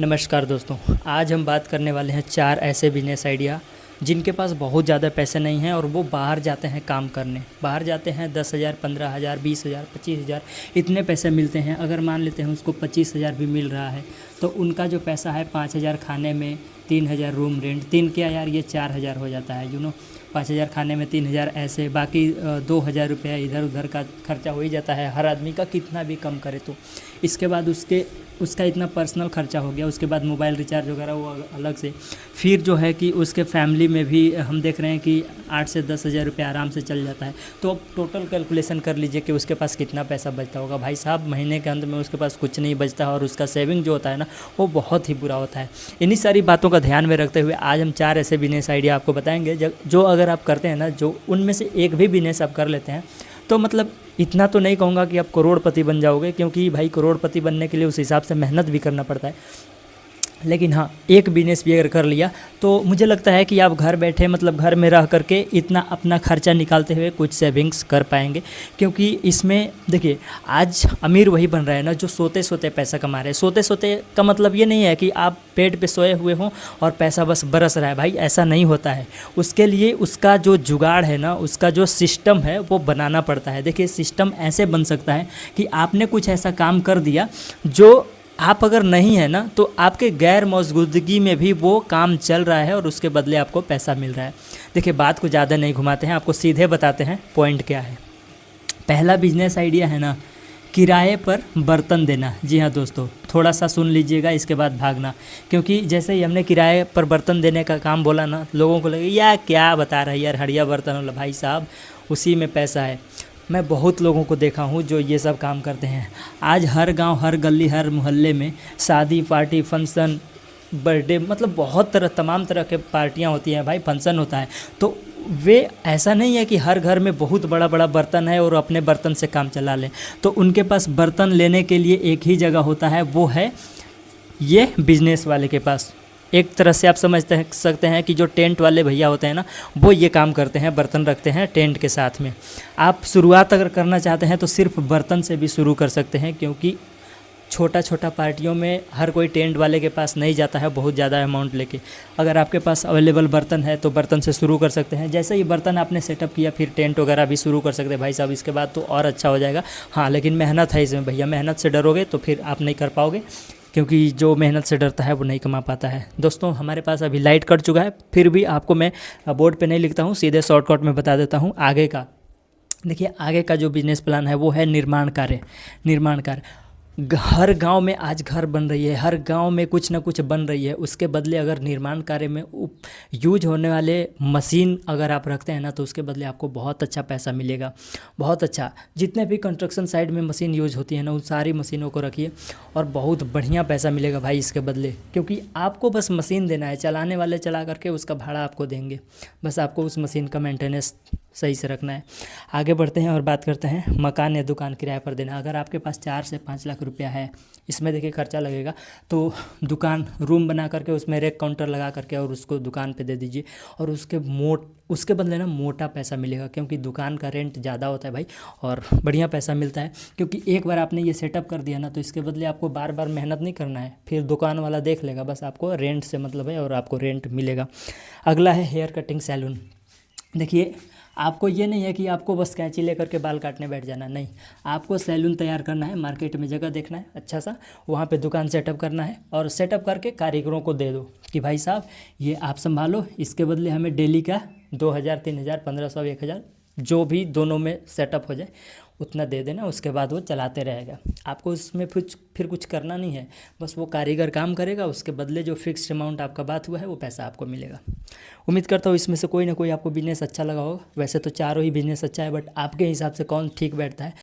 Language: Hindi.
नमस्कार दोस्तों। आज हम बात करने वाले हैं 4 ऐसे बिजनेस आइडिया जिनके पास बहुत ज़्यादा पैसे नहीं हैं और वो बाहर जाते हैं काम करने। बाहर जाते हैं 10,000, 15,000, 20,000, 25,000 इतने पैसे मिलते हैं। अगर मान लेते हैं उसको 25,000 भी मिल रहा है तो उनका जो पैसा है 5,000 खाने में, 3,000 रूम रेंट, 3 क्या यार ये 4,000 हो जाता है 5,000 खाने में, 3,000 ऐसे, बाकी 2,000 रुपया इधर उधर का खर्चा हो ही जाता है हर आदमी का, कितना भी कम करे तो। इसके बाद उसका इतना पर्सनल खर्चा हो गया। उसके बाद मोबाइल रिचार्ज वगैरह वो अलग से। फिर जो है कि उसके फैमिली में भी हम देख रहे हैं कि 8 से 10,000 रुपये आराम से चल जाता है। तो अब टोटल कैलकुलेशन कर लीजिए कि उसके पास कितना पैसा बचता होगा। भाई साहब, महीने के अंत में उसके पास कुछ नहीं बचता और उसका सेविंग जो होता है ना वो बहुत ही बुरा होता है। इन्हीं सारी बातों का ध्यान में रखते हुए आज हम 4 ऐसे बिजनेस आइडिया आपको बताएंगे जो अगर आप करते हैं ना, जो उनमें से एक भी बिजनेस आप कर लेते हैं तो मतलब इतना तो नहीं कहूँगा कि आप करोड़पति बन जाओगे, क्योंकि भाई करोड़पति बनने के लिए उस हिसाब से मेहनत भी करना पड़ता है। लेकिन हाँ, एक बिजनेस भी अगर कर लिया तो मुझे लगता है कि आप घर बैठे मतलब घर में रह करके इतना अपना खर्चा निकालते हुए कुछ सेविंग्स कर पाएंगे। क्योंकि इसमें देखिए, आज अमीर वही बन रहा है ना जो सोते सोते पैसा कमा रहे हैं। सोते सोते का मतलब ये नहीं है कि आप पेट पे सोए हुए हों और पैसा बस बरस रहा है। भाई ऐसा नहीं होता है। उसके लिए उसका जो जुगाड़ है ना, उसका जो सिस्टम है वो बनाना पड़ता है। देखिए, सिस्टम ऐसे बन सकता है कि आपने कुछ ऐसा काम कर दिया जो आप अगर नहीं है ना तो आपके गैर मौजूदगी में भी वो काम चल रहा है और उसके बदले आपको पैसा मिल रहा है। देखिए, बात को ज़्यादा नहीं घुमाते हैं, आपको सीधे बताते हैं पॉइंट क्या है। पहला बिजनेस आइडिया है ना, किराए पर बर्तन देना। जी हाँ दोस्तों, थोड़ा सा सुन लीजिएगा, इसके बाद भागना। क्योंकि जैसे ही हमने किराए पर बर्तन देने का काम बोला ना, लोगों को लगे यार क्या बता रहा है यार, हड़िया बर्तन वाला। भाई साहब, उसी में पैसा है। मैं बहुत लोगों को देखा हूँ जो ये सब काम करते हैं। आज हर गांव, हर गली, हर मोहल्ले में शादी पार्टी, फंक्शन, बर्थडे, मतलब बहुत तरह तमाम तरह के पार्टियां होती हैं भाई, फंक्शन होता है। तो वे ऐसा नहीं है कि हर घर में बहुत बड़ा बड़ा बर्तन है और अपने बर्तन से काम चला लें। तो उनके पास बर्तन लेने के लिए एक ही जगह होता है, वो है ये बिजनेस वाले के पास। एक तरह से आप सकते हैं कि जो टेंट वाले भैया होते हैं ना, वो ये काम करते हैं, बर्तन रखते हैं टेंट के साथ में। आप शुरुआत अगर करना चाहते हैं तो सिर्फ बर्तन से भी शुरू कर सकते हैं, क्योंकि छोटा छोटा पार्टियों में हर कोई टेंट वाले के पास नहीं जाता है बहुत ज़्यादा अमाउंट लेके। अगर आपके पास अवेलेबल बर्तन है तो बर्तन से शुरू कर सकते हैं। जैसे ही बर्तन आपने सेटअप किया फिर टेंट वगैरह भी शुरू कर सकते हैं भाई साहब। इसके बाद तो और अच्छा हो जाएगा। हाँ, लेकिन मेहनत है इसमें भैया, मेहनत से डरोगे तो फिर आप नहीं कर पाओगे, क्योंकि जो मेहनत से डरता है वो नहीं कमा पाता है। दोस्तों, हमारे पास अभी लाइट कट चुका है, फिर भी आपको मैं बोर्ड पे नहीं लिखता हूँ, सीधे शॉर्टकट में बता देता हूँ आगे का। देखिए, आगे का जो बिजनेस प्लान है वो है निर्माण कार्य। हर गांव में आज घर बन रही है, हर गांव में कुछ ना कुछ बन रही है। उसके बदले अगर निर्माण कार्य में यूज होने वाले मशीन अगर आप रखते हैं ना तो उसके बदले आपको बहुत अच्छा पैसा मिलेगा, बहुत अच्छा। जितने भी कंस्ट्रक्शन साइड में मशीन यूज होती है ना, उन सारी मशीनों को रखिए और बहुत बढ़िया पैसा मिलेगा भाई इसके बदले। क्योंकि आपको बस मशीन देना है, चलाने वाले चला करके उसका भाड़ा आपको देंगे, बस आपको उस मशीन का मेंटेनेंस सही से रखना है। आगे बढ़ते हैं और बात करते हैं मकान या दुकान किराए पर देना। अगर आपके पास 4 से 5 लाख रुपया है, इसमें देखिए खर्चा लगेगा, तो दुकान रूम बना करके उसमें रेक काउंटर लगा करके और उसको दुकान पे दे दीजिए और उसके बदले ना मोटा पैसा मिलेगा। क्योंकि दुकान का रेंट ज़्यादा होता है भाई और बढ़िया पैसा मिलता है। क्योंकि एक बार आपने ये सेटअप कर दिया ना तो इसके बदले आपको बार बार मेहनत नहीं करना है, फिर दुकान वाला देख लेगा, बस आपको रेंट से मतलब है और आपको रेंट मिलेगा। अगला है हेयर कटिंग सैलून। देखिए, आपको ये नहीं है कि आपको बस कैंची लेकर के बाल काटने बैठ जाना, नहीं, आपको सैलून तैयार करना है, मार्केट में जगह देखना है अच्छा सा, वहाँ पे दुकान सेटअप करना है और सेटअप करके कारीगरों को दे दो कि भाई साहब ये आप संभालो, इसके बदले हमें डेली का 2,000, 3,000, 1,500, 1,000 जो भी दोनों में सेटअप हो जाए उतना दे देना। उसके बाद वो चलाते रहेगा। आपको उसमें फिर कुछ करना नहीं है, बस वो कारीगर काम करेगा, उसके बदले जो फिक्स्ड अमाउंट आपका बात हुआ है वो पैसा आपको मिलेगा। उम्मीद करता हूँ इसमें से कोई ना कोई आपको बिजनेस अच्छा लगा होगा। वैसे तो चारों ही बिजनेस अच्छा है, बट आपके हिसाब से कौन ठीक बैठता है